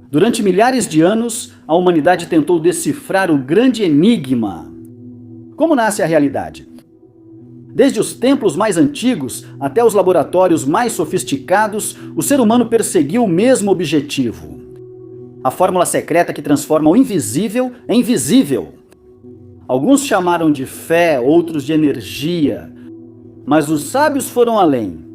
Durante milhares de anos, a humanidade tentou decifrar o grande enigma. Como nasce a realidade? Desde os templos mais antigos até os laboratórios mais sofisticados, o ser humano perseguiu o mesmo objetivo. A fórmula secreta que transforma o invisível em visível. Alguns chamaram de fé, outros de energia, mas os sábios foram além.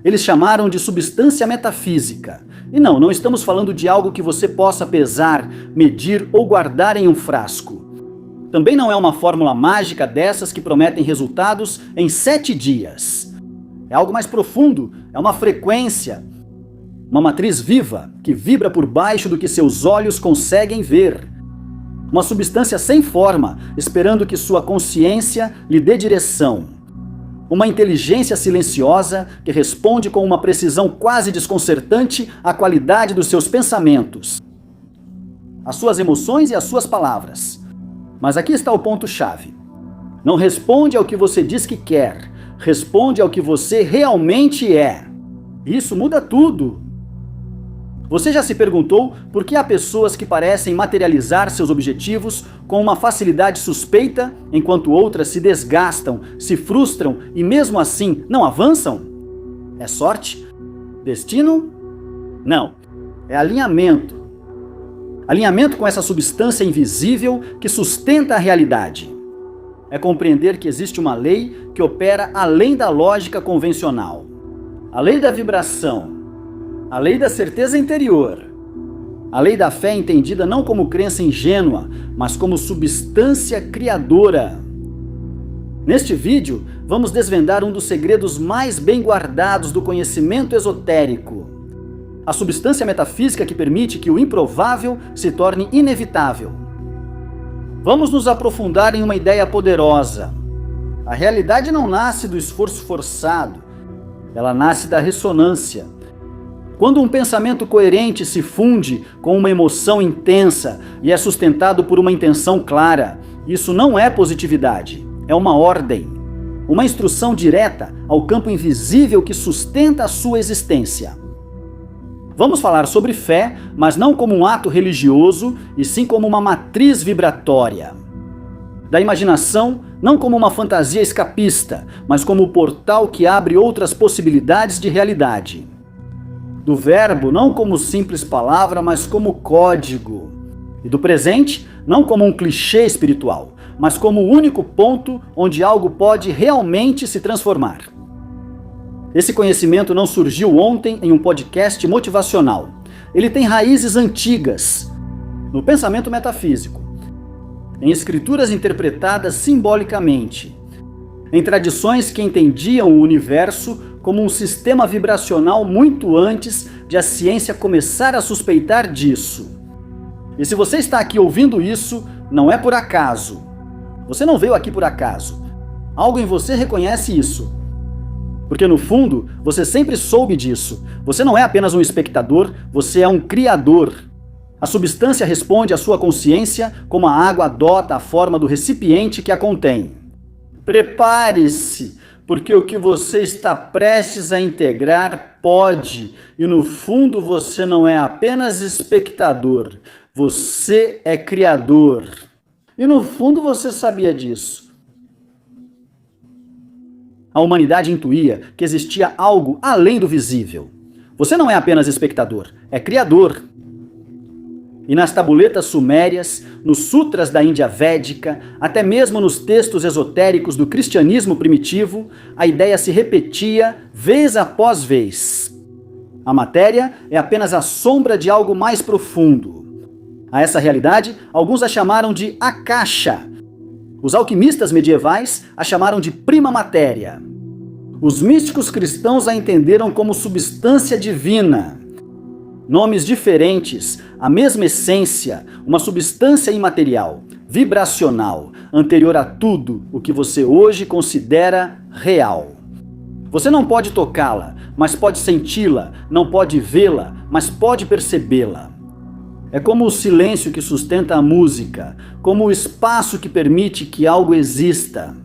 Eles chamaram de substância metafísica. E não estamos falando de algo que você possa pesar, medir ou guardar em um frasco. Também não é uma fórmula mágica dessas que prometem resultados em 7 dias. É algo mais profundo, é uma frequência, uma matriz viva que vibra por baixo do que seus olhos conseguem ver. Uma substância sem forma, esperando que sua consciência lhe dê direção. Uma inteligência silenciosa que responde com uma precisão quase desconcertante à qualidade dos seus pensamentos, às suas emoções e às suas palavras. Mas aqui está o ponto-chave. Não responde ao que você diz que quer, responde ao que você realmente é. Isso muda tudo. Você já se perguntou por que há pessoas que parecem materializar seus objetivos com uma facilidade suspeita, enquanto outras se desgastam, se frustram e mesmo assim não avançam? É sorte? Destino? Não. É alinhamento. Alinhamento com essa substância invisível que sustenta a realidade. É compreender que existe uma lei que opera além da lógica convencional. A lei da vibração. A lei da certeza interior. A lei da fé entendida não como crença ingênua, mas como substância criadora. Neste vídeo, vamos desvendar um dos segredos mais bem guardados do conhecimento esotérico. A substância metafísica que permite que o improvável se torne inevitável. Vamos nos aprofundar em uma ideia poderosa. A realidade não nasce do esforço forçado, ela nasce da ressonância. Quando um pensamento coerente se funde com uma emoção intensa e é sustentado por uma intenção clara, isso não é positividade, é uma ordem, uma instrução direta ao campo invisível que sustenta a sua existência. Vamos falar sobre fé, mas não como um ato religioso, e sim como uma matriz vibratória. Da imaginação, não como uma fantasia escapista, mas como o portal que abre outras possibilidades de realidade. Do verbo, não como simples palavra, mas como código. E do presente, não como um clichê espiritual, mas como o único ponto onde algo pode realmente se transformar. Esse conhecimento não surgiu ontem em um podcast motivacional. Ele tem raízes antigas, no pensamento metafísico, em escrituras interpretadas simbolicamente, em tradições que entendiam o universo como um sistema vibracional muito antes de a ciência começar a suspeitar disso. E se você está aqui ouvindo isso, não é por acaso. Você não veio aqui por acaso. Algo em você reconhece isso. Porque no fundo, você sempre soube disso. Você não é apenas um espectador, você é um criador. A substância responde à sua consciência como a água adota a forma do recipiente que a contém. Prepare-se, porque o que você está prestes a integrar pode, e no fundo você não é apenas espectador, você é criador. E no fundo você sabia disso. A humanidade intuía que existia algo além do visível. Você não é apenas espectador, é criador. E nas tabuletas sumérias, nos sutras da Índia Védica, até mesmo nos textos esotéricos do cristianismo primitivo, a ideia se repetia vez após vez. A matéria é apenas a sombra de algo mais profundo. A essa realidade, alguns a chamaram de Akasha. Os alquimistas medievais a chamaram de prima matéria. Os místicos cristãos a entenderam como substância divina. Nomes diferentes, a mesma essência, uma substância imaterial, vibracional, anterior a tudo o que você hoje considera real. Você não pode tocá-la, mas pode senti-la, não pode vê-la, mas pode percebê-la. É como o silêncio que sustenta a música, como o espaço que permite que algo exista.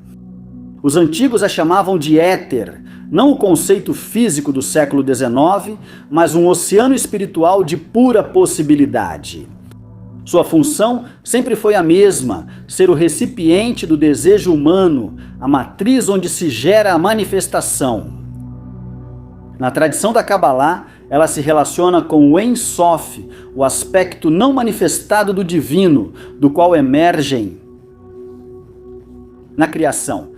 Os antigos a chamavam de éter, não o conceito físico do século XIX, mas um oceano espiritual de pura possibilidade. Sua função sempre foi a mesma, ser o recipiente do desejo humano, a matriz onde se gera a manifestação. Na tradição da Kabbalah, ela se relaciona com o Ein Sof, o aspecto não manifestado do divino, do qual emergem na criação.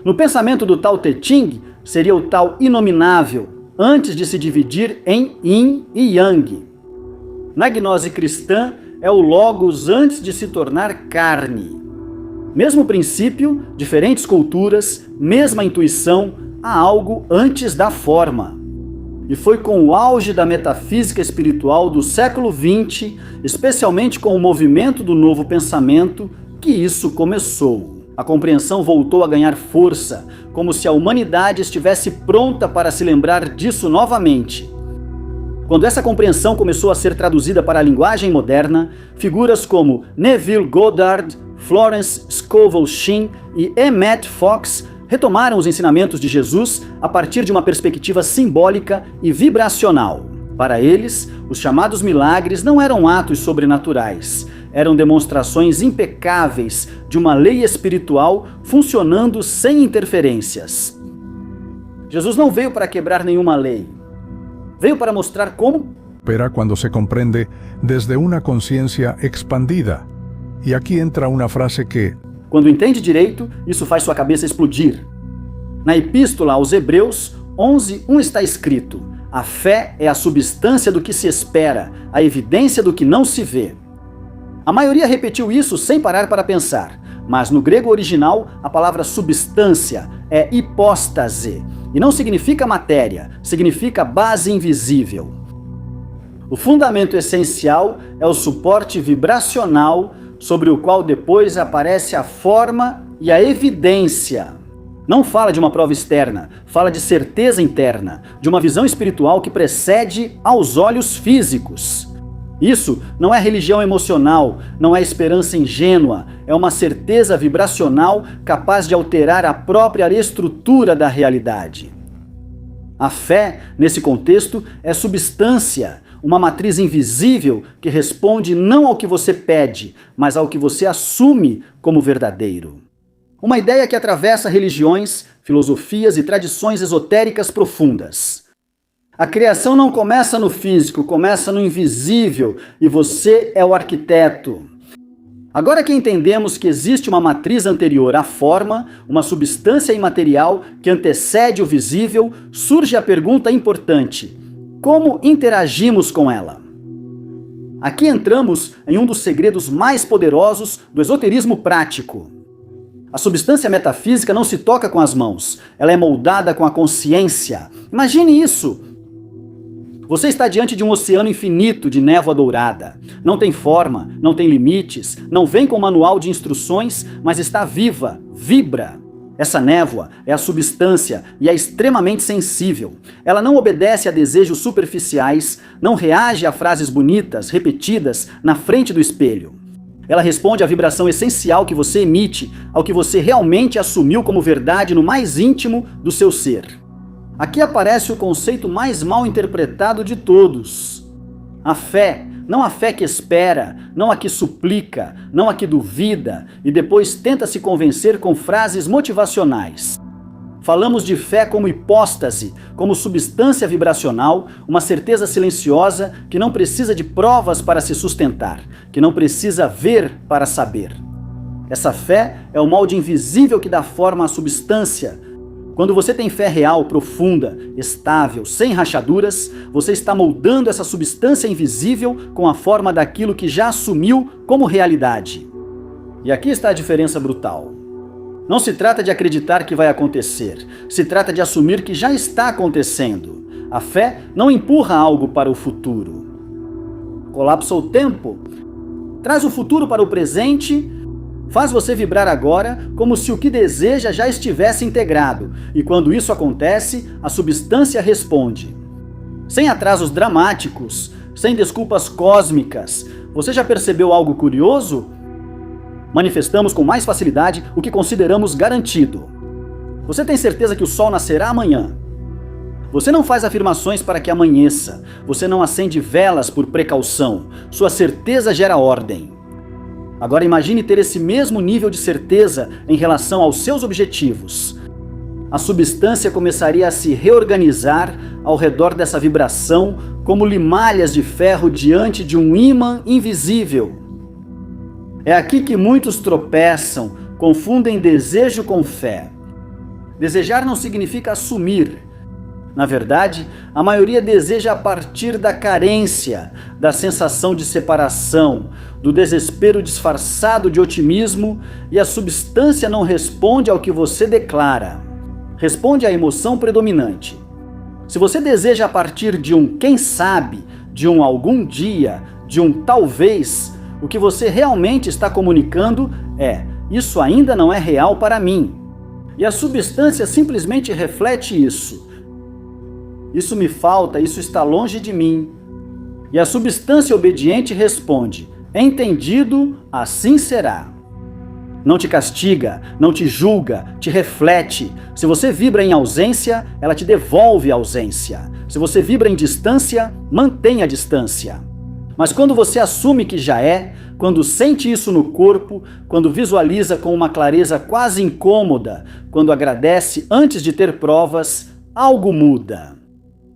No pensamento do Tao Te Ching, seria o Tao inominável, antes de se dividir em Yin e Yang. Na gnose cristã, é o Logos antes de se tornar carne. Mesmo princípio, diferentes culturas, mesma intuição, há algo antes da forma. E foi com o auge da metafísica espiritual do século XX, especialmente com o movimento do novo pensamento, que isso começou. A compreensão voltou a ganhar força, como se a humanidade estivesse pronta para se lembrar disso novamente. Quando essa compreensão começou a ser traduzida para a linguagem moderna, figuras como Neville Goddard, Florence Scovel Shinn e Emmett Fox retomaram os ensinamentos de Jesus a partir de uma perspectiva simbólica e vibracional. Para eles, os chamados milagres não eram atos sobrenaturais, eram demonstrações impecáveis de uma lei espiritual funcionando sem interferências. Jesus não veio para quebrar nenhuma lei. Veio para mostrar como opera quando se compreende desde uma consciência expandida. E aqui entra uma frase que, quando entende direito, isso faz sua cabeça explodir. Na Epístola aos Hebreus 11:1 está escrito: a fé é a substância do que se espera, a evidência do que não se vê. A maioria repetiu isso sem parar para pensar, mas no grego original a palavra substância é hipóstase, e não significa matéria, significa base invisível. O fundamento essencial é o suporte vibracional sobre o qual depois aparece a forma e a evidência. Não fala de uma prova externa, fala de certeza interna, de uma visão espiritual que precede aos olhos físicos. Isso não é religião emocional, não é esperança ingênua, é uma certeza vibracional capaz de alterar a própria estrutura da realidade. A fé, nesse contexto, é substância, uma matriz invisível que responde não ao que você pede, mas ao que você assume como verdadeiro. Uma ideia que atravessa religiões, filosofias e tradições esotéricas profundas. A criação não começa no físico, começa no invisível, e você é o arquiteto. Agora que entendemos que existe uma matriz anterior à forma, uma substância imaterial que antecede o visível, surge a pergunta importante: como interagimos com ela? Aqui entramos em um dos segredos mais poderosos do esoterismo prático. A substância metafísica não se toca com as mãos, ela é moldada com a consciência. Imagine isso! Você está diante de um oceano infinito de névoa dourada. Não tem forma, não tem limites, não vem com manual de instruções, mas está viva, vibra. Essa névoa é a substância e é extremamente sensível. Ela não obedece a desejos superficiais, não reage a frases bonitas, repetidas, na frente do espelho. Ela responde à vibração essencial que você emite, ao que você realmente assumiu como verdade no mais íntimo do seu ser. Aqui aparece o conceito mais mal interpretado de todos. A fé, não a fé que espera, não a que suplica, não a que duvida e depois tenta se convencer com frases motivacionais. Falamos de fé como hipóstase, como substância vibracional, uma certeza silenciosa que não precisa de provas para se sustentar, que não precisa ver para saber. Essa fé é o molde invisível que dá forma à substância. Quando você tem fé real, profunda, estável, sem rachaduras, você está moldando essa substância invisível com a forma daquilo que já assumiu como realidade. E aqui está a diferença brutal. Não se trata de acreditar que vai acontecer, se trata de assumir que já está acontecendo. A fé não empurra algo para o futuro. Colapsa o tempo, traz o futuro para o presente, faz você vibrar agora como se o que deseja já estivesse integrado, e quando isso acontece, a substância responde. Sem atrasos dramáticos, sem desculpas cósmicas. Você já percebeu algo curioso? Manifestamos com mais facilidade o que consideramos garantido. Você tem certeza que o sol nascerá amanhã? Você não faz afirmações para que amanheça. Você não acende velas por precaução. Sua certeza gera ordem. Agora imagine ter esse mesmo nível de certeza em relação aos seus objetivos. A substância começaria a se reorganizar ao redor dessa vibração como limalhas de ferro diante de um ímã invisível. É aqui que muitos tropeçam, confundem desejo com fé. Desejar não significa assumir. Na verdade, a maioria deseja a partir da carência, da sensação de separação, do desespero disfarçado de otimismo, e a substância não responde ao que você declara. Responde à emoção predominante. Se você deseja a partir de um quem sabe, de um algum dia, de um talvez, o que você realmente está comunicando é: isso ainda não é real para mim. E a substância simplesmente reflete isso. Isso me falta, isso está longe de mim. E a substância obediente responde: entendido, assim será. Não te castiga, não te julga, te reflete. Se você vibra em ausência, ela te devolve a ausência. Se você vibra em distância, mantenha a distância. Mas quando você assume que já é, quando sente isso no corpo, quando visualiza com uma clareza quase incômoda, quando agradece antes de ter provas, algo muda.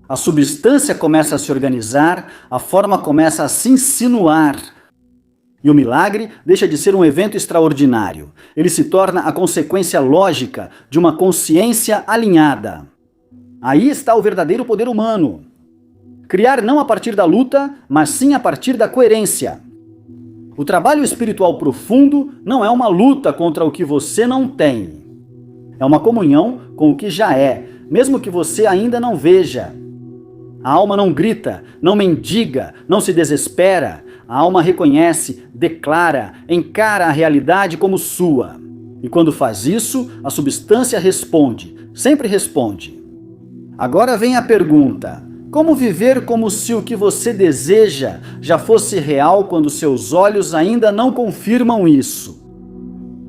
A substância começa a se organizar, a forma começa a se insinuar. E o milagre deixa de ser um evento extraordinário. Ele se torna a consequência lógica de uma consciência alinhada. Aí está o verdadeiro poder humano. Criar não a partir da luta, mas sim a partir da coerência. O trabalho espiritual profundo não é uma luta contra o que você não tem. É uma comunhão com o que já é, mesmo que você ainda não veja. A alma não grita, não mendiga, não se desespera. A alma reconhece, declara, encara a realidade como sua. E quando faz isso, a substância responde, sempre responde. Agora vem a pergunta: como viver como se o que você deseja já fosse real quando seus olhos ainda não confirmam isso?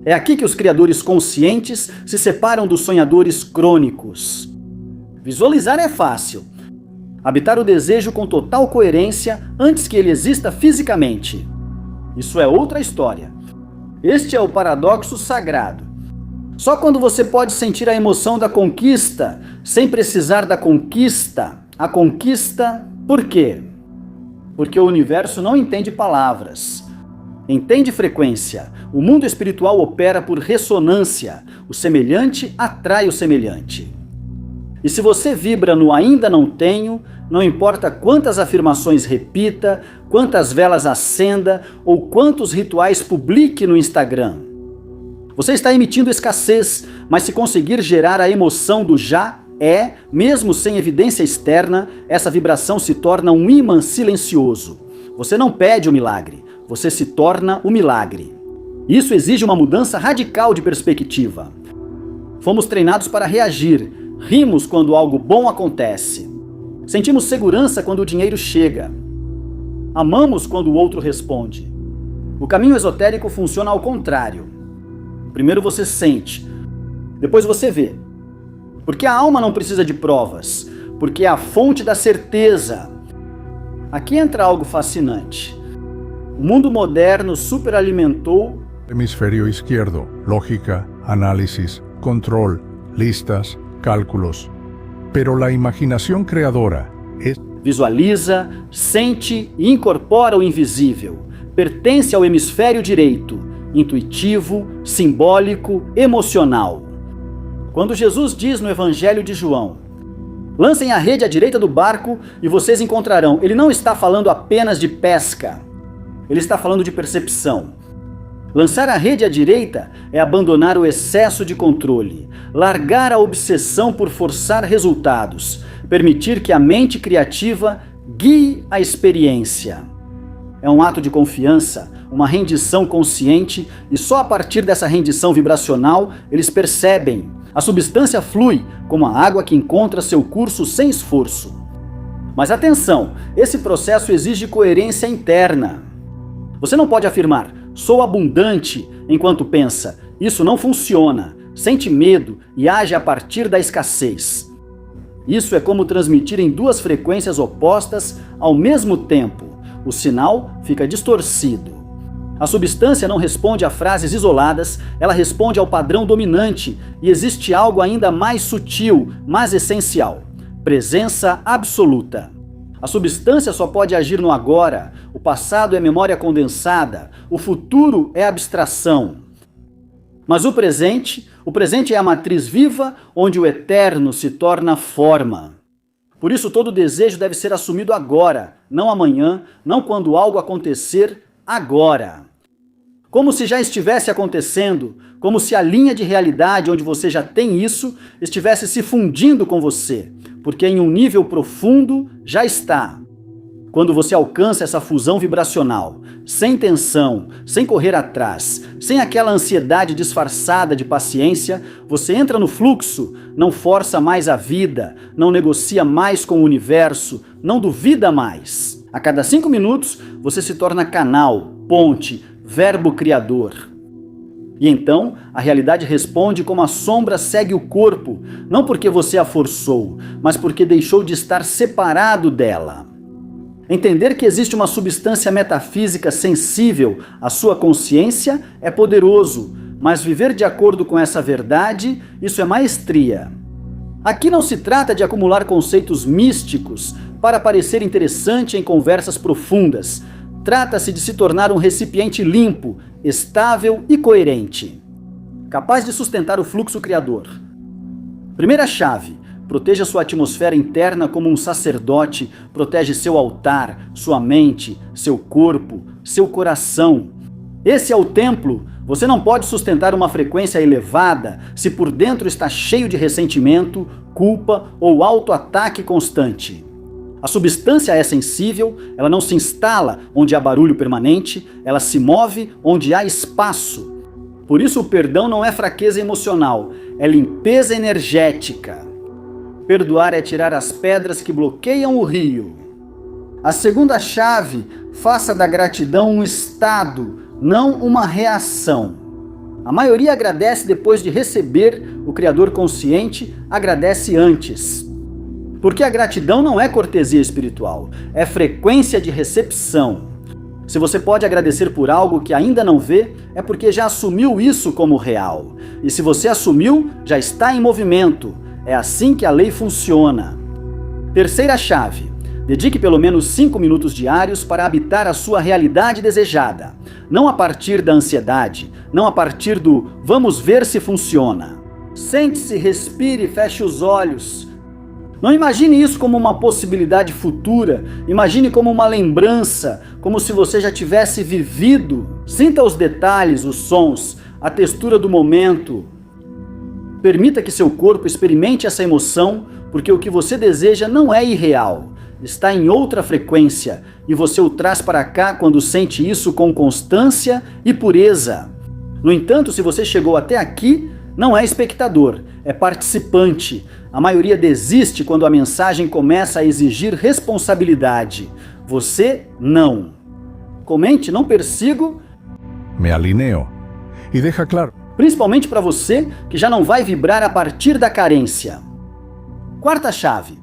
É aqui que os criadores conscientes se separam dos sonhadores crônicos. Visualizar é fácil. Habitar o desejo com total coerência antes que ele exista fisicamente. Isso é outra história. Este é o paradoxo sagrado. Só quando você pode sentir a emoção da conquista, sem precisar da conquista, a conquista, por quê? Porque o universo não entende palavras. Entende frequência. O mundo espiritual opera por ressonância. O semelhante atrai o semelhante. E se você vibra no ainda não tenho, não importa quantas afirmações repita, quantas velas acenda ou quantos rituais publique no Instagram. Você está emitindo escassez, mas se conseguir gerar a emoção do já é, mesmo sem evidência externa, essa vibração se torna um ímã silencioso. Você não pede o milagre, você se torna o milagre. Isso exige uma mudança radical de perspectiva. Fomos treinados para reagir. Rimos quando algo bom acontece. Sentimos segurança quando o dinheiro chega. Amamos quando o outro responde. O caminho esotérico funciona ao contrário. Primeiro você sente, depois você vê. Porque a alma não precisa de provas, porque é a fonte da certeza. Aqui entra algo fascinante. O mundo moderno superalimentou Hemisferio izquierdo, lógica, análisis, control, listas, cálculos. Pero la imaginación creadora es... Visualiza, sente e incorpora o invisível. Pertence ao hemisfério direito, intuitivo, simbólico, emocional. Quando Jesus diz no Evangelho de João: lancem a rede à direita do barco e vocês encontrarão. Ele não está falando apenas de pesca. Ele está falando de percepção. Lançar a rede à direita é abandonar o excesso de controle, largar a obsessão por forçar resultados, permitir que a mente criativa guie a experiência. É um ato de confiança, uma rendição consciente, e só a partir dessa rendição vibracional eles percebem. A substância flui como a água que encontra seu curso sem esforço. Mas atenção, esse processo exige coerência interna. Você não pode afirmar: sou abundante, enquanto pensa: isso não funciona. sente medo e age a partir da escassez. Isso é como transmitir em duas frequências opostas ao mesmo tempo. O sinal fica distorcido. A substância não responde a frases isoladas, ela responde ao padrão dominante e existe algo ainda mais sutil, mas essencial: presença absoluta. A substância só pode agir no agora, o passado é memória condensada, o futuro é abstração. Mas o presente é a matriz viva onde o eterno se torna forma. Por isso todo desejo deve ser assumido agora, não amanhã, não quando algo acontecer, agora. Como se já estivesse acontecendo, como se a linha de realidade onde você já tem isso estivesse se fundindo com você, porque em um nível profundo já está. Quando você alcança essa fusão vibracional, sem tensão, sem correr atrás, sem aquela ansiedade disfarçada de paciência, você entra no fluxo, não força mais a vida, não negocia mais com o universo, não duvida mais. A cada 5 minutos, você se torna canal, ponte, verbo criador. E então, a realidade responde como a sombra segue o corpo, não porque você a forçou, mas porque deixou de estar separado dela. Entender que existe uma substância metafísica sensível à sua consciência é poderoso, mas viver de acordo com essa verdade, isso é maestria. Aqui não se trata de acumular conceitos místicos para parecer interessante em conversas profundas. Trata-se de se tornar um recipiente limpo, estável e coerente, capaz de sustentar o fluxo criador. Primeira chave: proteja sua atmosfera interna como um sacerdote protege seu altar, sua mente, seu corpo, seu coração. Esse é o templo. Você não pode sustentar uma frequência elevada se por dentro está cheio de ressentimento, culpa ou autoataque constante. A substância é sensível, ela não se instala onde há barulho permanente, ela se move onde há espaço. Por isso o perdão não é fraqueza emocional, é limpeza energética. Perdoar é tirar as pedras que bloqueiam o rio. A segunda chave: faça da gratidão um estado, não uma reação. A maioria agradece depois de receber, o Criador consciente agradece antes. Porque a gratidão não é cortesia espiritual, é frequência de recepção. Se você pode agradecer por algo que ainda não vê, é porque já assumiu isso como real. E se você assumiu, já está em movimento. É assim que a lei funciona. Terceira chave: dedique pelo menos 5 minutos diários para habitar a sua realidade desejada. Não a partir da ansiedade, não a partir do vamos ver se funciona. Sente-se, respire, feche os olhos. Não imagine isso como uma possibilidade futura, imagine como uma lembrança, como se você já tivesse vivido. Sinta os detalhes, os sons, a textura do momento. Permita que seu corpo experimente essa emoção, porque o que você deseja não é irreal, está em outra frequência, e você o traz para cá quando sente isso com constância e pureza. No entanto, se você chegou até aqui, não é espectador, é participante. A maioria desiste quando a mensagem começa a exigir responsabilidade. Você não. Comente, não persigo. Me alineo. E deixa claro. Principalmente para você que já não vai vibrar a partir da carência. Quarta chave: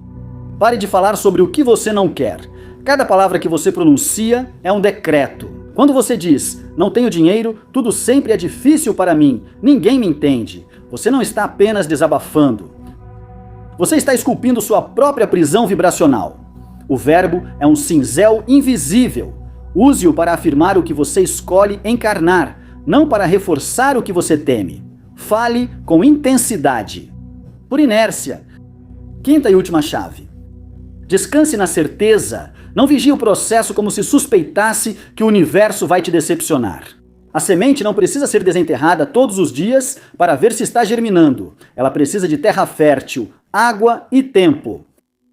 pare de falar sobre o que você não quer. Cada palavra que você pronuncia é um decreto. Quando você diz, não tenho dinheiro, tudo sempre é difícil para mim, ninguém me entende, você não está apenas desabafando. Você está esculpindo sua própria prisão vibracional. O verbo é um cinzel invisível. Use-o para afirmar o que você escolhe encarnar, não para reforçar o que você teme. Fale com intensidade. Por inércia. Quinta e última chave: descanse na certeza, não vigie o processo como se suspeitasse que o universo vai te decepcionar. A semente não precisa ser desenterrada todos os dias para ver se está germinando. Ela precisa de terra fértil, água e tempo.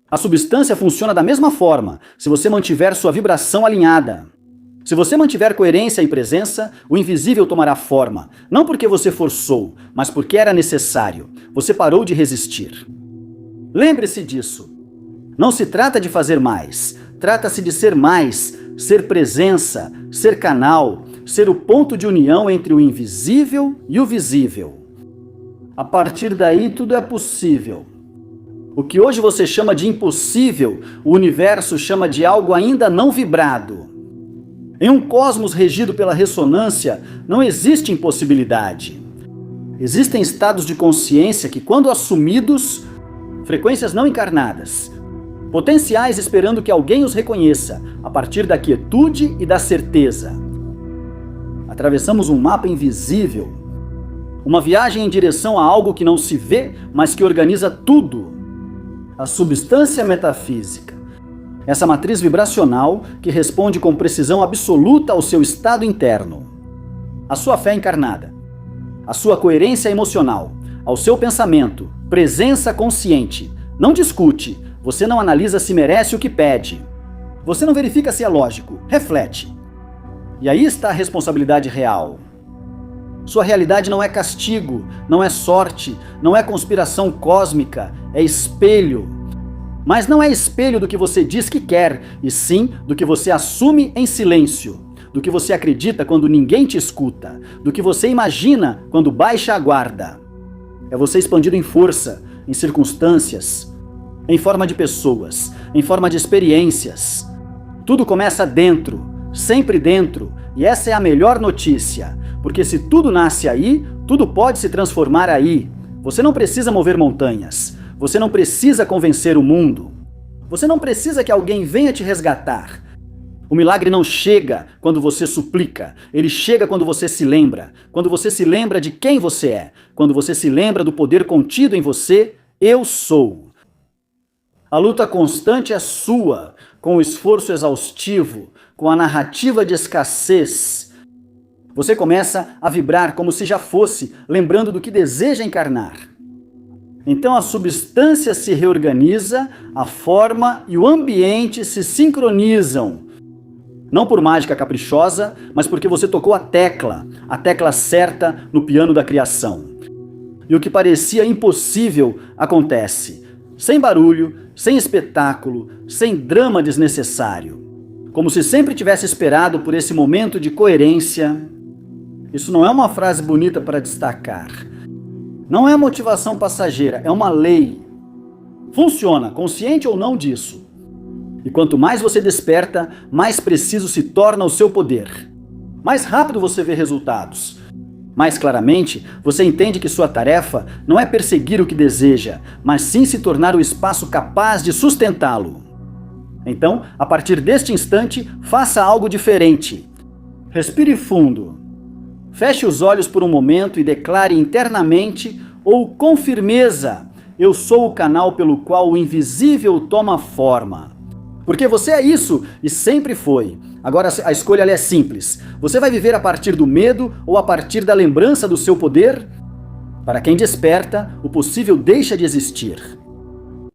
A substância funciona da mesma forma, se você mantiver sua vibração alinhada. Se você mantiver coerência e presença, o invisível tomará forma, não porque você forçou, mas porque era necessário. Você parou de resistir. Lembre-se disso. Não se trata de fazer mais, trata-se de ser mais, ser presença, ser canal, ser o ponto de união entre o invisível e o visível. A partir daí, tudo é possível. O que hoje você chama de impossível, o universo chama de algo ainda não vibrado. Em um cosmos regido pela ressonância, não existe impossibilidade. Existem estados de consciência que, quando assumidos, frequências não encarnadas, potenciais esperando que alguém os reconheça, a partir da quietude e da certeza. Atravessamos um mapa invisível, uma viagem em direção a algo que não se vê, mas que organiza tudo. A substância metafísica. Essa matriz vibracional que responde com precisão absoluta ao seu estado interno. A sua fé encarnada. A sua coerência emocional. Ao seu pensamento. Presença consciente. Não discute. Você não analisa se merece o que pede. Você não verifica se é lógico. Reflete. E aí está a responsabilidade real. Sua realidade não é castigo, não é sorte, não é conspiração cósmica, é espelho. Mas não é espelho do que você diz que quer, e sim do que você assume em silêncio, do que você acredita quando ninguém te escuta, do que você imagina quando baixa a guarda. É você expandido em força, em circunstâncias, em forma de pessoas, em forma de experiências. Tudo começa dentro, sempre dentro, e essa é a melhor notícia. Porque se tudo nasce aí, tudo pode se transformar aí. Você não precisa mover montanhas. Você não precisa convencer o mundo. Você não precisa que alguém venha te resgatar. O milagre não chega quando você suplica. Ele chega quando você se lembra. Quando você se lembra de quem você é. Quando você se lembra do poder contido em você, eu sou. A luta constante é sua, com o esforço exaustivo, com a narrativa de escassez. Você começa a vibrar como se já fosse, lembrando do que deseja encarnar. Então a substância se reorganiza, a forma e o ambiente se sincronizam. Não por mágica caprichosa, mas porque você tocou a tecla certa no piano da criação. E o que parecia impossível acontece, sem barulho, sem espetáculo, sem drama desnecessário. Como se sempre tivesse esperado por esse momento de coerência. Isso não é uma frase bonita para destacar. Não é motivação passageira, é uma lei. Funciona, consciente ou não disso. E quanto mais você desperta, mais preciso se torna o seu poder. Mais rápido você vê resultados. Mais claramente, você entende que sua tarefa não é perseguir o que deseja, mas sim se tornar o espaço capaz de sustentá-lo. Então, a partir deste instante, faça algo diferente. Respire fundo. Feche os olhos por um momento e declare internamente ou com firmeza: eu sou o canal pelo qual o invisível toma forma. Porque você é isso e sempre foi. Agora a escolha é simples. Você vai viver a partir do medo ou a partir da lembrança do seu poder? Para quem desperta, o possível deixa de existir.